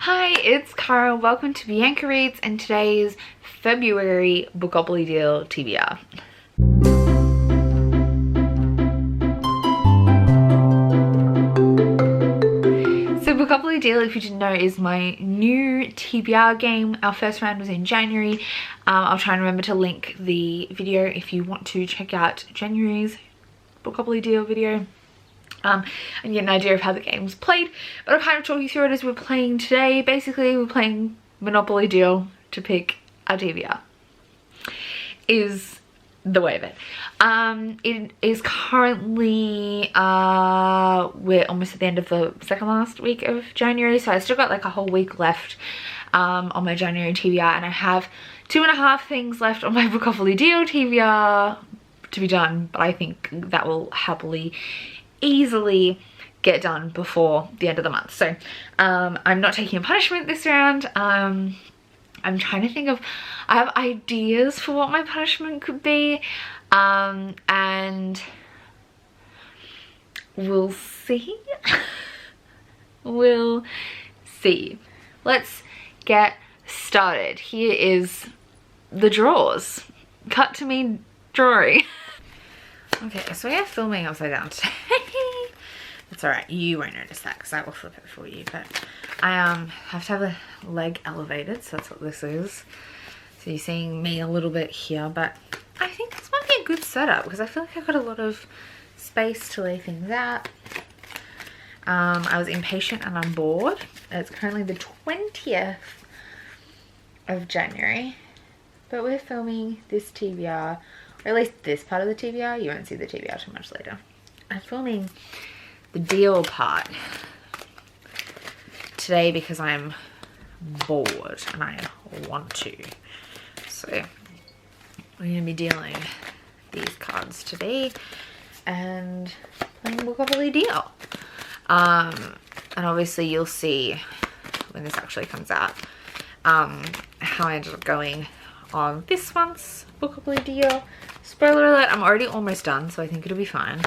Hi, it's Cara. Welcome to Bianca Reads and today's February Bookopoly deal TBR. So Bookopoly deal, if you didn't know, is my new TBR game. Our first round was in January. I'll try and remember to link the video if you want to check out January's Bookopoly deal video. And get an idea of how the game's played, but I'll kind of talk you through it as we're playing today. Basically, we're playing Monopoly Deal to pick our TBR, is the way of it. It is currently, we're almost at the end of the second last week of January, so I still got like a whole week left on my January TBR, and I have 2.5 things left on my Bookopoly Deal TBR to be done, but I think that will happily easily get done before the end of the month. So I'm not taking a punishment this round. I'm trying to think of, I have ideas for what my punishment could be, and we'll see. We'll see. Let's get started. Here is the drawers. Cut to me drawing. Okay, so we are filming upside down today. That's alright, you won't notice that because I will flip it for you, but I have to have the leg elevated, so that's what this is. So you're seeing me a little bit here, but I think this might be a good setup because I feel like I've got a lot of space to lay things out. I was impatient and I'm bored. It's currently the 20th of January, but we're filming this TBR, or at least this part of the TBR. You won't see the TBR too much later. I'm filming the deal part today because I'm bored and I want to. So we're going to be dealing these cards today and playing Bookopoly Deal. And obviously you'll see when this actually comes out how I ended up going on this one's Bookopoly Deal. Spoiler alert, I'm already almost done, so I think it'll be fine.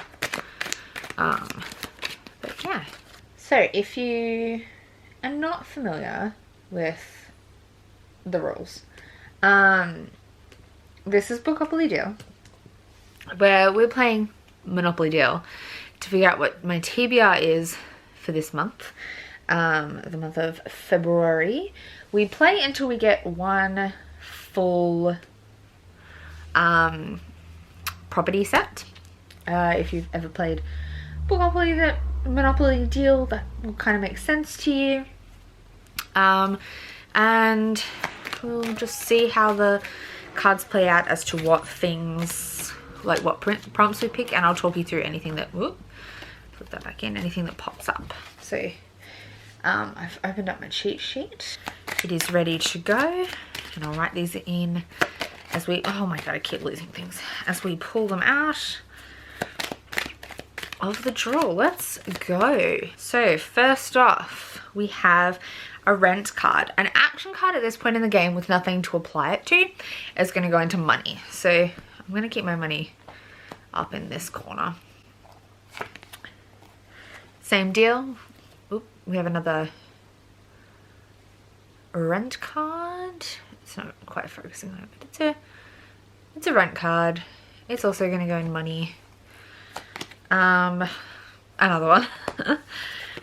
But yeah. So if you are not familiar with the rules, this is Bookopoly Deal, where we're playing Monopoly Deal to figure out what my TBR is for this month, the month of February. We play until we get one full property set. If you've ever played Bookopoly, that Monopoly Deal, that will kind of make sense to you. And we'll just see how the cards play out as to what things, like what prompts we pick, and I'll talk you through anything that, whoop, put that back in, anything that pops up. So I've opened up my cheat sheet. It is ready to go, and I'll write these in as we, oh my god, I keep losing things, as we pull them out of the drawer. Let's go. So first off, we have a rent card. An action card at this point in the game with nothing to apply it to is going to go into money. So I'm going to keep my money up in this corner. Same deal. Oop, we have another rent card. It's not quite focusing on it, but it's a rent card. It's also going to go in money. Another one.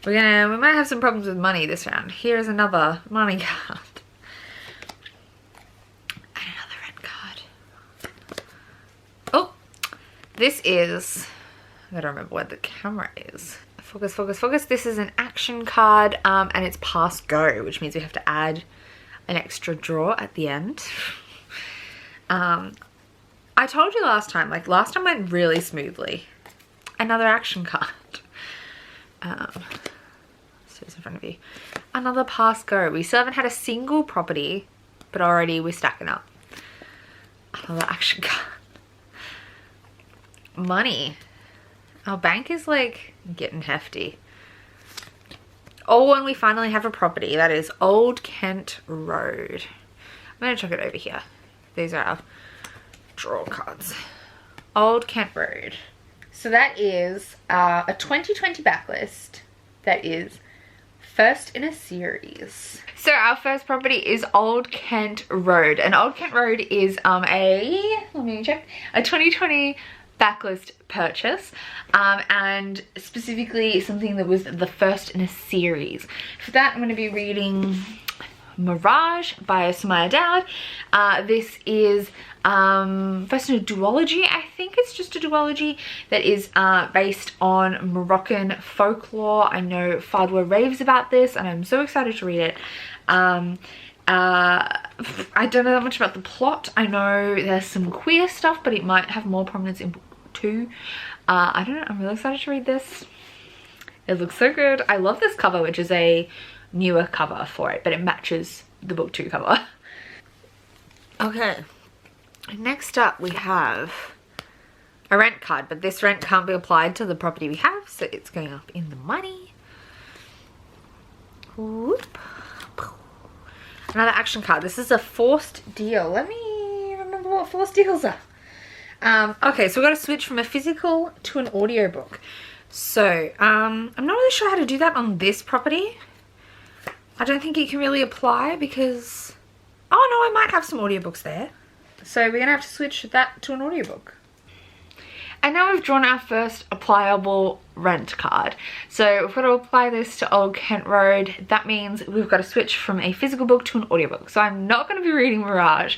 We might have some problems with money this round. Here's another money card. And another rent card. Oh, this is, I gotta remember where the camera is. Focus, focus, focus. This is an action card, and it's pass go, which means we have to add an extra draw at the end. I told you last time, like last time went really smoothly. Another action card. So it's in front of you. Another pass go. We still haven't had a single property, but already we're stacking up. Another action card. Money. Our bank is like getting hefty. Oh, and we finally have a property. That is Old Kent Road. I'm going to chuck it over here. These are our draw cards. Old Kent Road. So that is a 2020 backlist that is first in a series. So our first property is Old Kent Road, and Old Kent Road is a 2020 backlist purchase, and specifically something that was the first in a series. For that, I'm going to be reading Mirage by Sumaya Dowd. This is first in a duology. I think it's just a duology that is based on Moroccan folklore. I know Fadwa raves about this and I'm so excited to read it. I don't know that much about the plot. I know there's some queer stuff, but it might have more prominence in book 2. I don't know, I'm really excited to read this. It looks so good. I love this cover, which is a newer cover for it, but it matches the book 2 cover. Okay, next up we have a rent card, but this rent can't be applied to the property we have, so it's going up in the money. Whoop. Another action card. This is a forced deal. Let me remember what forced deals are. Okay, so we've got to switch from a physical to an audiobook. So I'm not really sure how to do that on this property. I don't think it can really apply because, oh no, I might have some audiobooks there. So we're gonna have to switch that to an audiobook. And now we've drawn our first applicable rent card. So we've got to apply this to Old Kent Road. That means we've got to switch from a physical book to an audiobook. So I'm not going to be reading Mirage.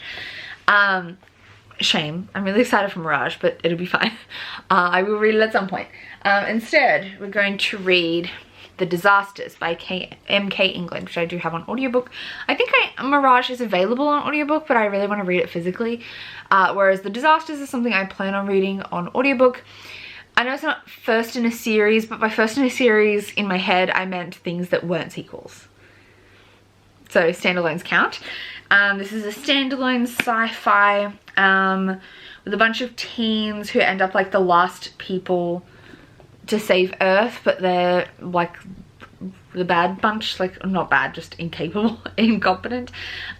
Shame. I'm really excited for Mirage, but it'll be fine. I will read it at some point. Instead, we're going to read The Disasters by M.K. England, which I do have on audiobook. I think Mirage is available on audiobook, but I really want to read it physically. Whereas The Disasters is something I plan on reading on audiobook. I know it's not first in a series, but by first in a series, in my head, I meant things that weren't sequels. So standalones count. This is a standalone sci-fi with a bunch of teens who end up like the last people to save Earth, but they're like the bad bunch, like not bad, just incapable, incompetent.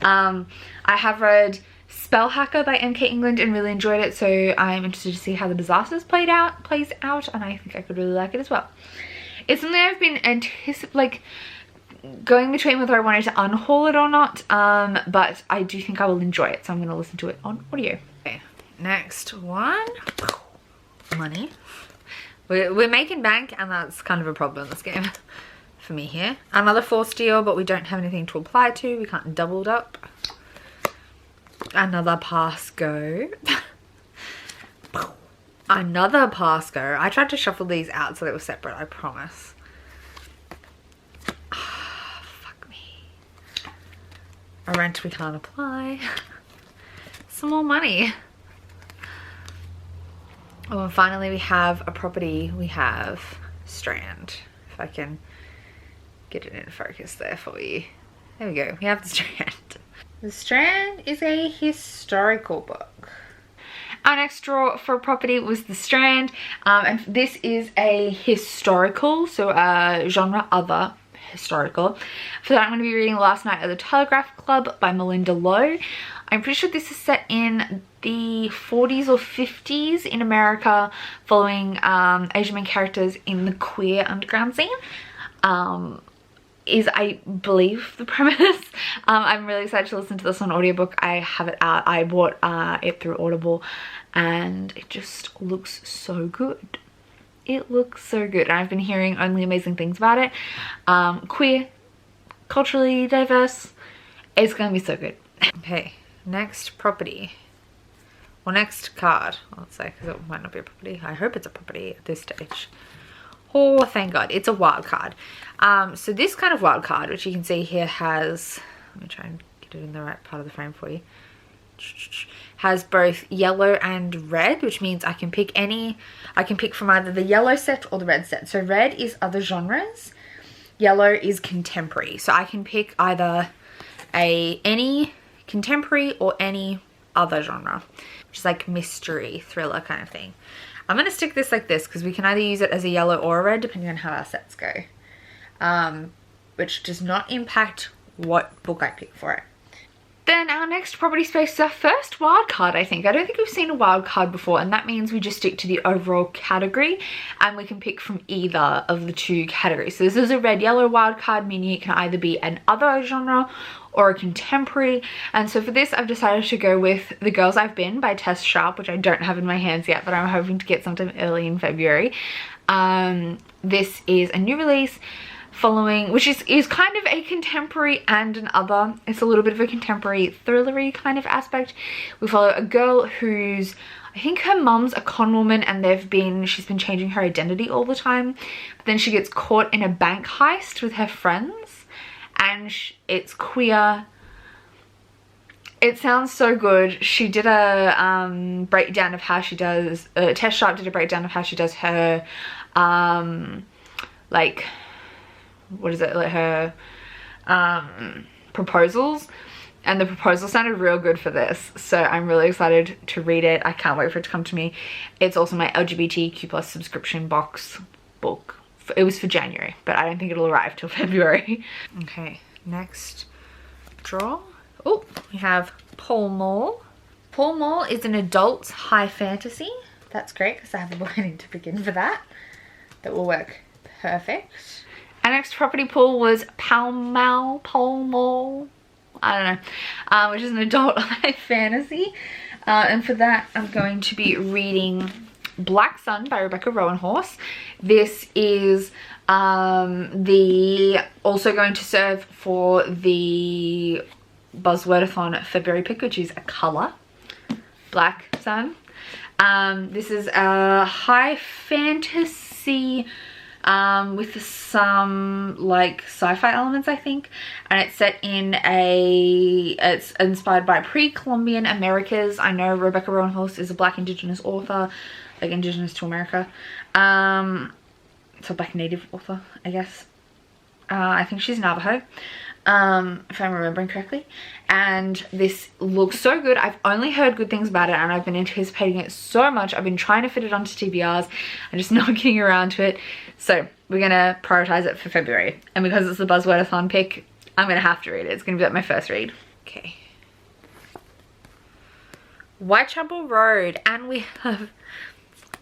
I have read Spellhacker by M.K. England and really enjoyed it, so I'm interested to see how The Disasters plays out, and I think I could really like it as well. It's something I've been going between whether I wanted to unhaul it or not, but I do think I will enjoy it, so I'm going to listen to it on audio. Okay, next one, money. We're making bank, and that's kind of a problem in this game for me here. Another forced deal, but we don't have anything to apply to. We can't double it up. Another pass go. Another pass go. I tried to shuffle these out so they were separate, I promise. Fuck me. A rent we can't apply. Some more money. Oh, and finally we have a property. We have Strand. If I can get it in focus there for you. There we go. We have the Strand. The Strand is a historical book. Our next draw for a property was The Strand, and this is a historical, so genre other historical. For that, I'm going to be reading Last Night at the Telegraph Club by Melinda Lowe. I'm pretty sure this is set in the 40s or 50s in America, following Asian main characters in the queer underground scene. Is, I believe, the premise. I'm really excited to listen to this on audiobook. I have it out. I bought it through Audible, and it just looks so good. It looks so good. And I've been hearing only amazing things about it. Queer, culturally diverse. It's going to be so good. Okay, next property. Well, next card, let's say, because it might not be a property. I hope it's a property at this stage. Oh, thank God. It's a wild card. So this kind of wild card, which you can see here has, let me try and get it in the right part of the frame for you, has both yellow and red, which means I can pick from either the yellow set or the red set. So red is other genres, yellow is contemporary. So I can pick either any contemporary or any other genre, which is like mystery, thriller kind of thing. I'm going to stick this like this because we can either use it as a yellow or a red depending on how our sets go. Which does not impact what book I pick for it. Then our next property space is our first wild card, I think. I don't think we've seen a wild card before, and that means we just stick to the overall category and we can pick from either of the two categories. So this is a red yellow wild card, meaning it can either be an other genre or a contemporary. And so for this, I've decided to go with The Girls I've Been by Tess Sharp, which I don't have in my hands yet, but I'm hoping to get sometime early in February. This is a new release following, which is kind of a contemporary and an other. It's a little bit of a contemporary thrillery kind of aspect. We follow a girl who's, I think her mum's a con woman, and she's been changing her identity all the time. But then she gets caught in a bank heist with her friends, and it's queer. It sounds so good. She did a breakdown of how she does, Tess Sharp did a breakdown of how she does her like, what is it, like her proposals, and the proposal sounded real good for this, so I'm really excited to read it. I can't wait for it to come to me. It's also my LGBTQ+ subscription box book. It was for January, but I don't think it'll arrive till February. Okay, next draw. Oh, we have Pall Mall. Pall Mall is an adult high fantasy. That's great because I have a book I need to begin for that. That will work perfect. Our next property pool was Pall Mall, I don't know, which is an adult high fantasy. And for that, I'm going to be reading Black Sun by Rebecca Rowanhorse. This is also going to serve for the Buzzwordathon February pick, which is a colour, Black Sun. This is a high fantasy with some like sci-fi elements, I think, and it's set in it's inspired by pre-Columbian Americas. I know Rebecca Rowanhorse is a Black Indigenous author, like Indigenous to America, so Black Native author, I guess. I think she's Navajo, if I'm remembering correctly, and this looks so good. I've only heard good things about it, and I've been anticipating it so much. I've been trying to fit it onto TBRs. I'm just not getting around to it, so we're gonna prioritize it for February, and because it's the Buzzwordathon pick, I'm gonna have to read it. It's gonna be like my first read. Okay, Whitechapel Road, and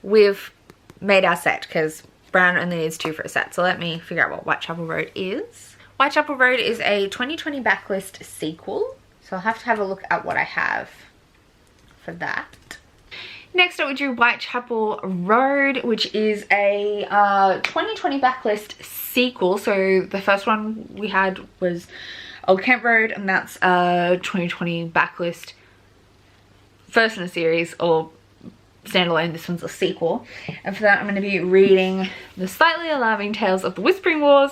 we've made our set because Brown only needs 2 for a set, so let me figure out what Whitechapel Road is. Whitechapel Road is a 2020 backlist sequel, so I'll have to have a look at what I have for that. Next up we drew Whitechapel Road, which is a 2020 backlist sequel. So the first one we had was Old Kent Road, and that's a 2020 backlist, first in a series, or standalone. This one's a sequel, and for that I'm going to be reading The Slightly Alarming Tales of the Whispering Wars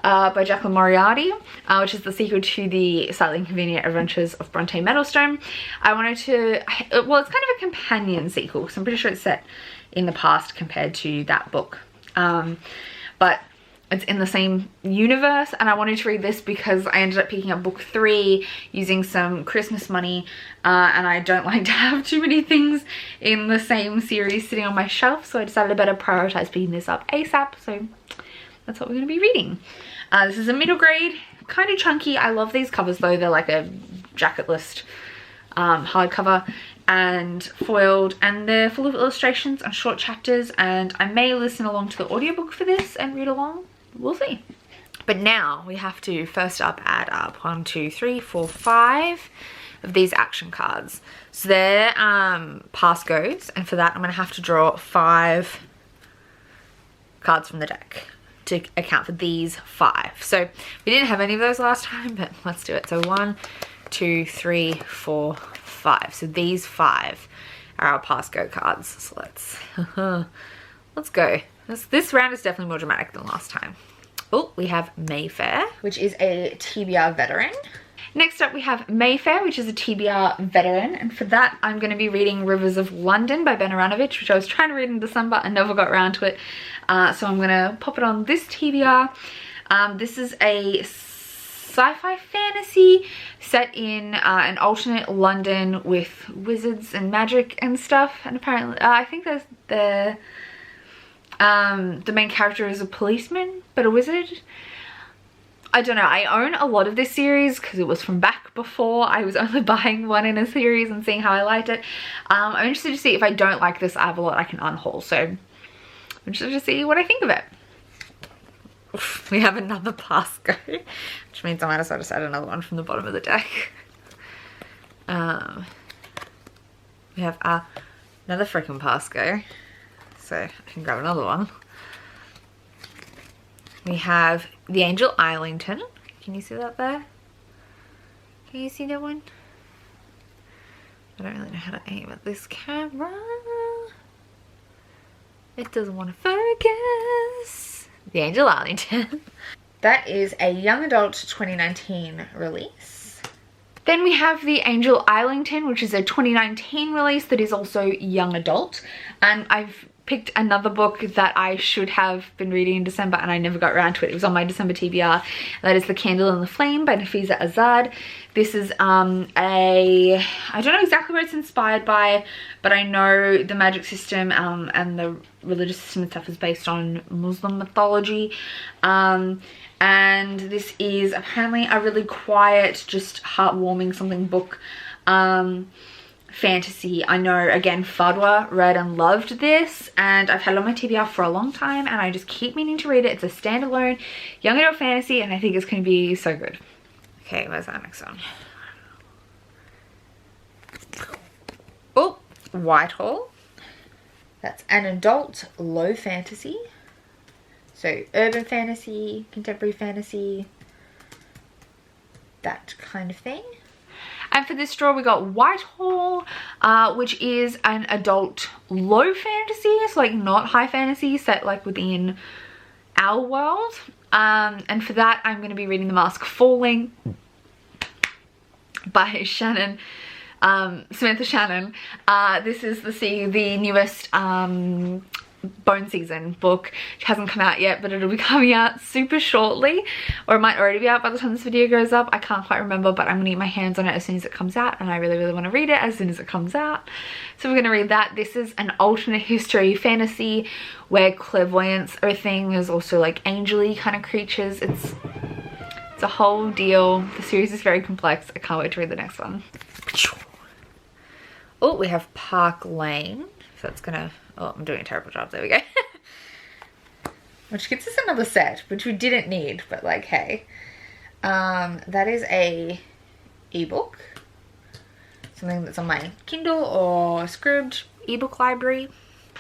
by Jacqueline Moriarty, which is the sequel to The Slightly Inconvenient Adventures of Bronte Meadowstone. I wanted to, well, it's kind of a companion sequel, so I'm pretty sure it's set in the past compared to that book, but it's in the same universe, and I wanted to read this because I ended up picking up book 3 using some Christmas money, and I don't like to have too many things in the same series sitting on my shelf, so I decided I better prioritize picking this up ASAP, so that's what we're going to be reading. This is a middle grade, kind of chunky. I love these covers though. They're like a jacket list hardcover and foiled, and they're full of illustrations and short chapters, and I may listen along to the audiobook for this and read along. We'll see. But now we have to first up add up 1, 2, 3, 4, 5 of these action cards. So they're pass goes, and for that I'm going to have to draw 5 cards from the deck to account for these 5. So we didn't have any of those last time, but let's do it. So 1, 2, 3, 4, 5. So these 5 are our pass go cards. So let's go. This round is definitely more dramatic than last time. Oh, we have Mayfair, which is a TBR veteran. Next up we have Mayfair, which is a TBR veteran, and for that I'm going to be reading Rivers of London by Ben Aranovich, which I was trying to read in December and never got around to it, so I'm going to pop it on this TBR. This is a sci-fi fantasy set in an alternate London with wizards and magic and stuff, and apparently I think there's the main character is a policeman but a wizard. I don't know, I own a lot of this series because it was from back before I was only buying one in a series and seeing how I liked it. I'm interested to see if I don't like this, I have a lot I can unhaul, so I'm interested to see what I think of it. Oof, we have another Pasco, which means I might as well just add another one from the bottom of the deck. We have another freaking Pasco, so I can grab another one. We have the Angel Islington. Can you see that there? Can you see that one? I don't really know how to aim at this camera. It doesn't want to focus. The Angel Islington. That is a young adult 2019 release. Then we have the Angel Islington, which is a 2019 release that is also young adult. And I've picked another book that I should have been reading in December and I never got around to it. It was on my December TBR. That is The Candle and the Flame by Nafisa Azad. This is I don't know exactly what it's inspired by, but I know the magic system and the religious system and stuff is based on Muslim mythology. And this is apparently a really quiet, just heartwarming something book. Fantasy. I know, again, Fadwa read and loved this, and I've had it on my TBR for a long time and I just keep meaning to read it. It's a standalone young adult fantasy and I think it's going to be so good. Okay, where's that next one? Oh, Whitehall. That's an adult low fantasy. So urban fantasy, contemporary fantasy, that kind of thing. And for this draw we got Whitehall, which is an adult low fantasy, so like not high fantasy, set like within our world. And for that I'm going to be reading The Mask Falling by Shannon, Samantha Shannon. This is the newest Bone Season book. It hasn't come out yet, but it'll be coming out super shortly, or it might already be out by the time this video goes up. I can't quite remember, but I'm gonna get my hands on it as soon as it comes out, and I really want to read it as soon as it comes out. So we're gonna read that. This is an alternate history fantasy where clairvoyance are a thing. There's also like angel-y kind of creatures. It's a whole deal. The series is very complex. I can't wait to read the next one. Oh, we have Park Lane. So that's gonna, oh, I'm doing a terrible job. There we go. Which gets us another set, which we didn't need, but like, hey. That is a ebook. Something that's on my Kindle or Scribd ebook library.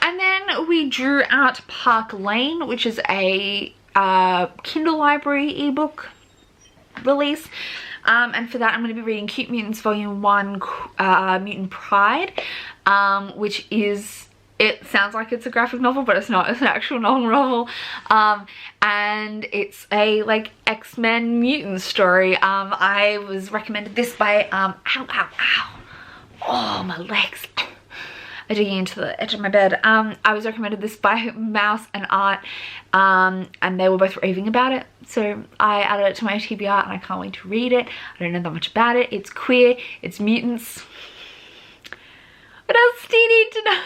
And then we drew out Park Lane, which is a Kindle library ebook release. And for that I'm going to be reading Cute Mutants Volume 1, Mutant Pride, which is, it sounds like it's a graphic novel, but it's not. It's an actual novel. And it's a like X-Men mutant story. I was recommended this by, oh, my legs are digging into the edge of my bed. I was recommended this by Mouse and Art, and they were both raving about it. So I added it to my TBR and I can't wait to read it. I don't know that much about it. It's queer, it's mutants. What else do you need to know?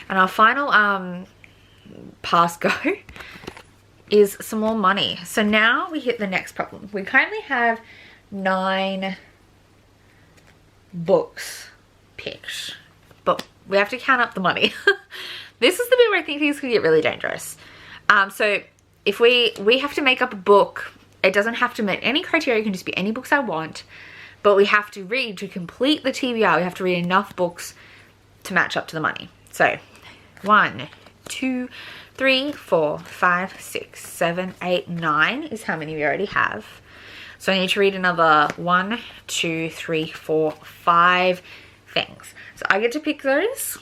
And our final pass go is some more money. So now we hit the next problem. We currently have 9 books picked, but we have to count up the money. This is the bit where I think things could get really dangerous. So if we have to make up a book, it doesn't have to meet any criteria, it can just be any books I want, but we have to read to complete the TBR. We have to read enough books to match up to the money. So 1, 2, 3, 4, 5, 6, 7, 8, 9 is how many we already have. So I need to read another 1, 2, 3, 4, 5 things. So I get to pick those.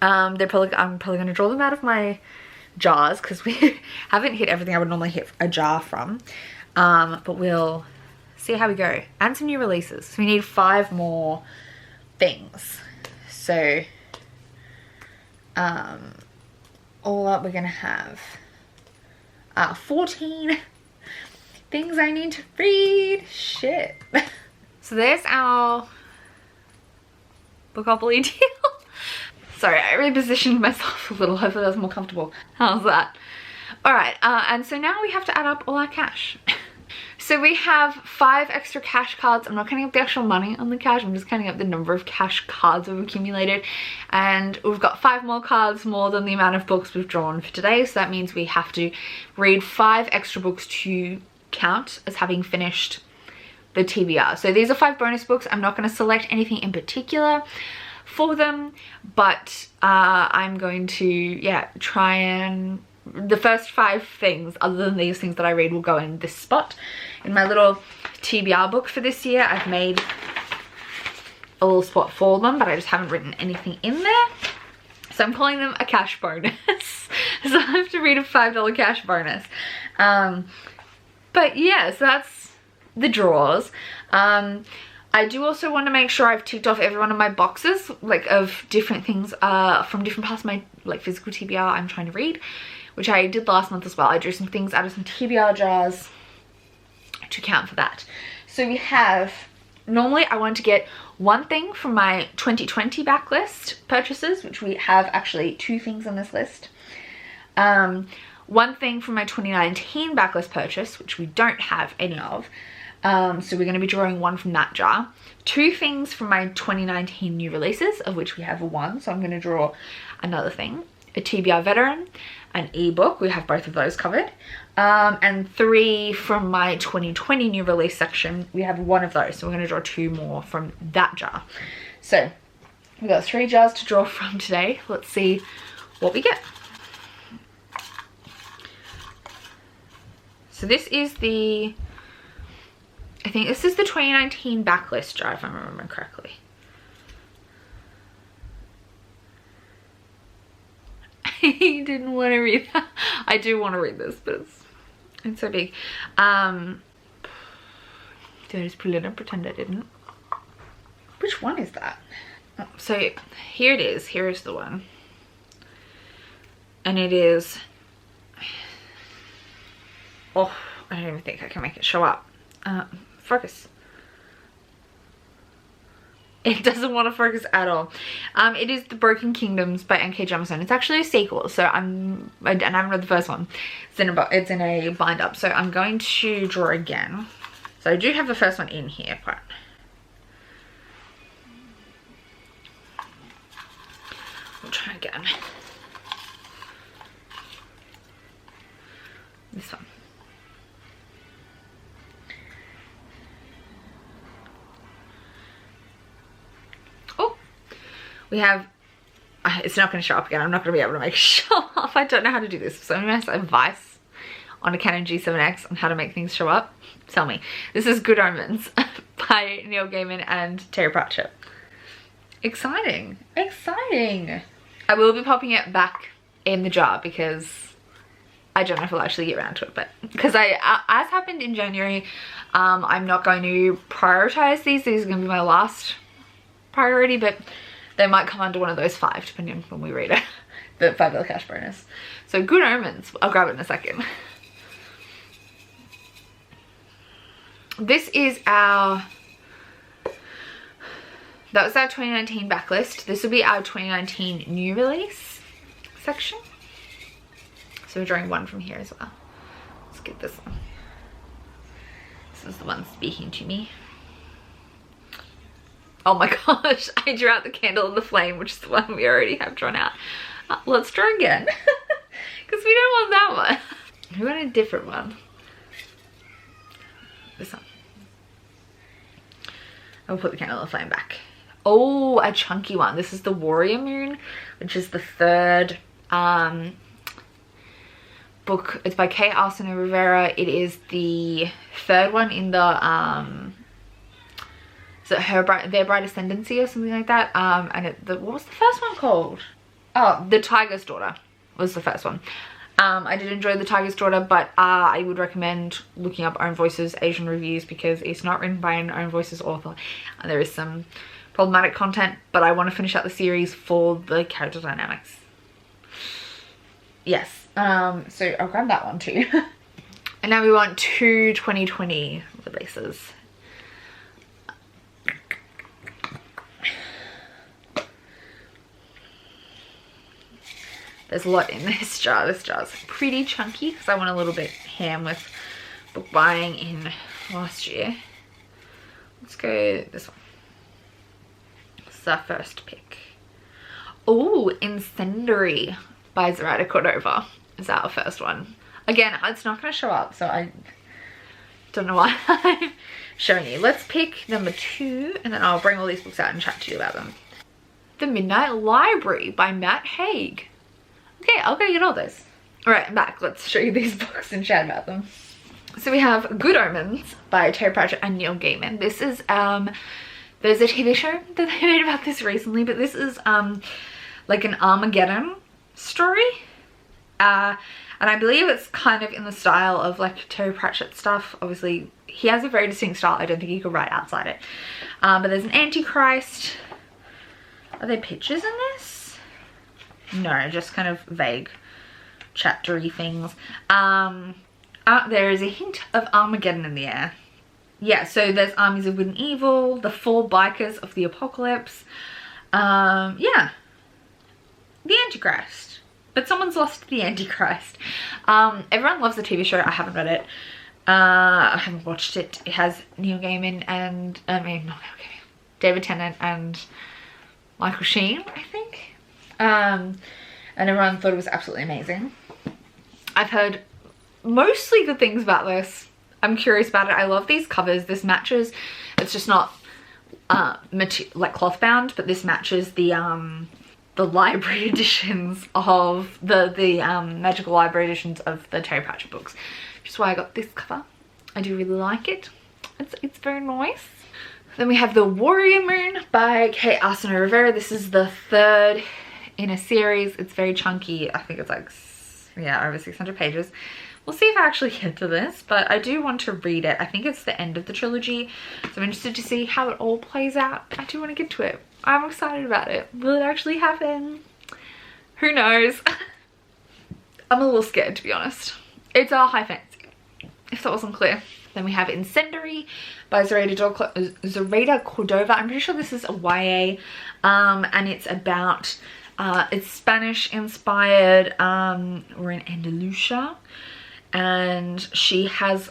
I'm probably going to draw them out of my jars because we haven't hit everything I would normally hit a jar from. But we'll see how we go. And some new releases. So we need 5 more things. So all up we're going to have 14 things I need to read. Shit. So there's our Bookopoly deal. Sorry, I repositioned myself a little. Hopefully that was more comfortable. How's that? All right, and so now we have to add up all our cash. So we have 5 extra cash cards. I'm not counting up the actual money on the cash, I'm just counting up the number of cash cards we've accumulated. And we've got 5 more cards more than the amount of books we've drawn for today. So that means we have to read 5 extra books to count as having finished the TBR. So these are 5 bonus books. I'm not going to select anything in particular for them, but I'm going to, yeah, try and the first 5 things other than these things that I read will go in this spot. In my little TBR book for this year, I've made a little spot for them, but I just haven't written anything in there. So I'm calling them a cash bonus. So I have to read a $5 cash bonus. But yeah, so that's the draws. I do also want to make sure I've ticked off every one of my boxes, like of different things from different parts of my like physical TBR I'm trying to read, which I did last month as well. I drew some things out of some TBR jars to count for that. So we have, normally I want to get 1 thing from my 2020 backlist purchases, which we have actually 2 things on this list. 1 thing from my 2019 backlist purchase, which we don't have any of. So we're going to be drawing 1 from that jar. 2 things from my 2019 new releases, of which we have 1. So I'm going to draw another thing. A TBR veteran, an ebook, we have both of those covered. And 3 from my 2020 new release section, we have 1 of those. So we're going to draw 2 more from that jar. So we've got 3 jars to draw from today. Let's see what we get. So this is the, I think this is the 2019 backlist jar, if I'm remembering correctly. You didn't want to read that. I do want to read this, but it's so big. Did I just put it in and pretend I didn't? Which one is that? Oh, so here it is. Here is the one. And it is, oh, I don't even think I can make it show up. Focus. It doesn't want to focus at all. It is The Broken Kingdoms by N.K. Jemisin. It's actually a sequel, so and I haven't read the first one. It's in a bind up, so I'm going to draw again. So I do have the first one in here, but we'll try again. This one. We have, it's not going to show up again. I'm not going to be able to make it show up. I don't know how to do this. So I'm going to have advice on a Canon G7X on how to make things show up. Tell me. This is Good Omens by Neil Gaiman and Terry Pratchett. Exciting. Exciting. I will be popping it back in the jar because I don't know if I'll actually get around to it. But because as happened in January, I'm not going to prioritize these. These are going to be my last priority, but they might come under one of those 5 depending on when we read it. The $5 cash bonus. So Good Omens. I'll grab it in a second. This is our, that was our 2019 backlist. This will be our 2019 new release section. So we're drawing 1 from here as well. Let's get this one. This is the one speaking to me. Oh my gosh, I drew out the candle and the flame, which is the one we already have drawn out. Let's draw again, because we don't want that one. We want a different one. This one. I'll put the candle and the flame back. Oh, a chunky one. This is the Warrior Moon, which is the 3rd book. It's by Kate Arsenault Rivera. It is the 3rd one in the is it Their Bright Ascendancy or something like that? And what was the first one called? Oh, The Tiger's Daughter was the first one. I did enjoy The Tiger's Daughter, but I would recommend looking up Own Voices Asian reviews because it's not written by an Own Voices author. There is some problematic content, but I want to finish out the series for the character dynamics. Yes, so I'll grab that one too. And now we want 2 2020 releases. There's a lot in this jar. This jar's pretty chunky because I went a little bit ham with book buying in last year. Let's go this one. This is our first pick. Oh, Incendiary by Zoraida Cordova is our first one. Again, it's not going to show up, so I don't know why I'm showing you. Let's pick number 2, and then I'll bring all these books out and chat to you about them. The Midnight Library by Matt Haig. Okay, I'll go get all those. All right, I'm back. Let's show you these books and chat about them. So we have Good Omens by Terry Pratchett and Neil Gaiman. This is, there's a TV show that they made about this recently, but this is like an Armageddon story. And I believe it's kind of in the style of like Terry Pratchett stuff. Obviously, he has a very distinct style. I don't think he could write outside it. But there's an Antichrist. Are there pictures in this? No, just kind of vague chaptery things. There is a hint of Armageddon in the air. Yeah, so there's armies of good and evil, the 4 bikers of the apocalypse. Yeah. The Antichrist. But someone's lost the Antichrist. Everyone loves the TV show. I haven't read it. I haven't watched it. It has Neil Gaiman and, not Neil Gaiman, David Tennant and Michael Sheen, I think. And everyone thought it was absolutely amazing. I've heard mostly good things about this. I'm curious about it. I love these covers. This matches, it's just not like cloth bound, but this matches the library editions of the magical library editions of the Terry Pratchett books, which is why I got this cover. I do really like it. It's very nice. Then we have The Warrior Moon by Kate Arsenault Rivera. This is the 3rd in a series. It's very chunky. I think it's like, yeah, over 600 pages. We'll see if I actually get to this, but I do want to read it. I think it's the end of the trilogy, so I'm interested to see how it all plays out. I do want to get to it. I'm excited about it. Will it actually happen? Who knows? I'm a little scared, to be honest. It's a high fantasy, if that wasn't clear. Then we have Incendiary by Zoraida Cordova. I'm pretty sure this is a YA, and it's about, it's Spanish inspired. We're in Andalusia, and she has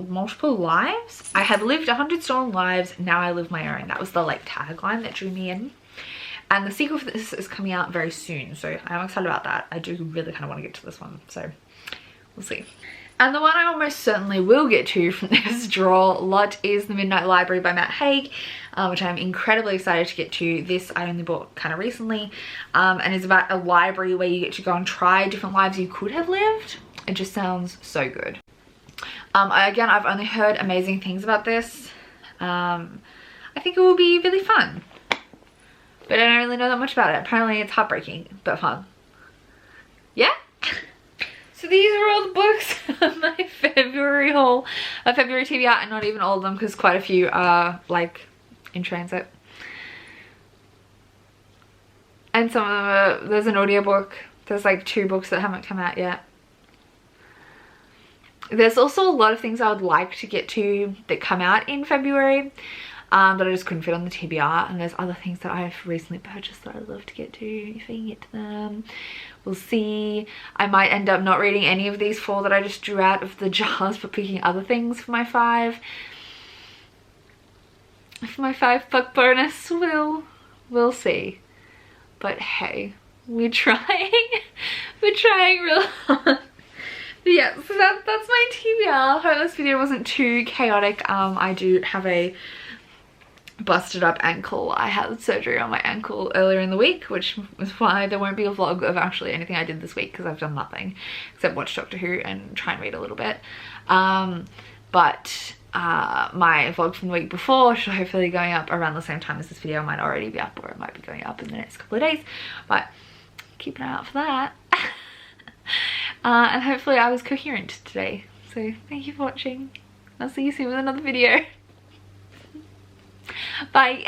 multiple lives. I have lived 100 stolen lives, now I live my own. That was the like tagline that drew me in. And the sequel for this is coming out very soon, so I'm excited about that. I do really kind of want to get to this one, so we'll see. And the one I almost certainly will get to from this draw lot is The Midnight Library by Matt Haig, which I'm incredibly excited to get to. This I only bought kind of recently, and is about a library where you get to go and try different lives you could have lived. It just sounds so good. Again, I've only heard amazing things about this. I think it will be really fun, but I don't really know that much about it. Apparently it's heartbreaking, but fun. Yeah? So these are all the books of my February haul, February TBR, and not even all of them because quite a few are like in transit. And some of them are, there's an audiobook. There's like 2 books that haven't come out yet. There's also a lot of things I would like to get to that come out in February, but I just couldn't fit on the TBR. And there's other things that I've recently purchased that I'd love to get to if I can get to them. We'll see. I might end up not reading any of these 4 that I just drew out of the jars, but picking other things for my 5. For my 5 book bonus, we'll see. But hey, we're trying. We're trying real hard. But yeah, so that's my TBR. Hope this video wasn't too chaotic. I do have a busted up ankle. I had surgery on my ankle earlier in the week, which is why there won't be a vlog of actually anything I did this week, because I've done nothing except watch Doctor Who and try and read a little bit. But my vlog from the week before should hopefully be going up around the same time as this video. It might already be up, or it might be going up in the next couple of days, but keep an eye out for that. And hopefully I was coherent today. So thank you for watching. I'll see you soon with another video. Bye.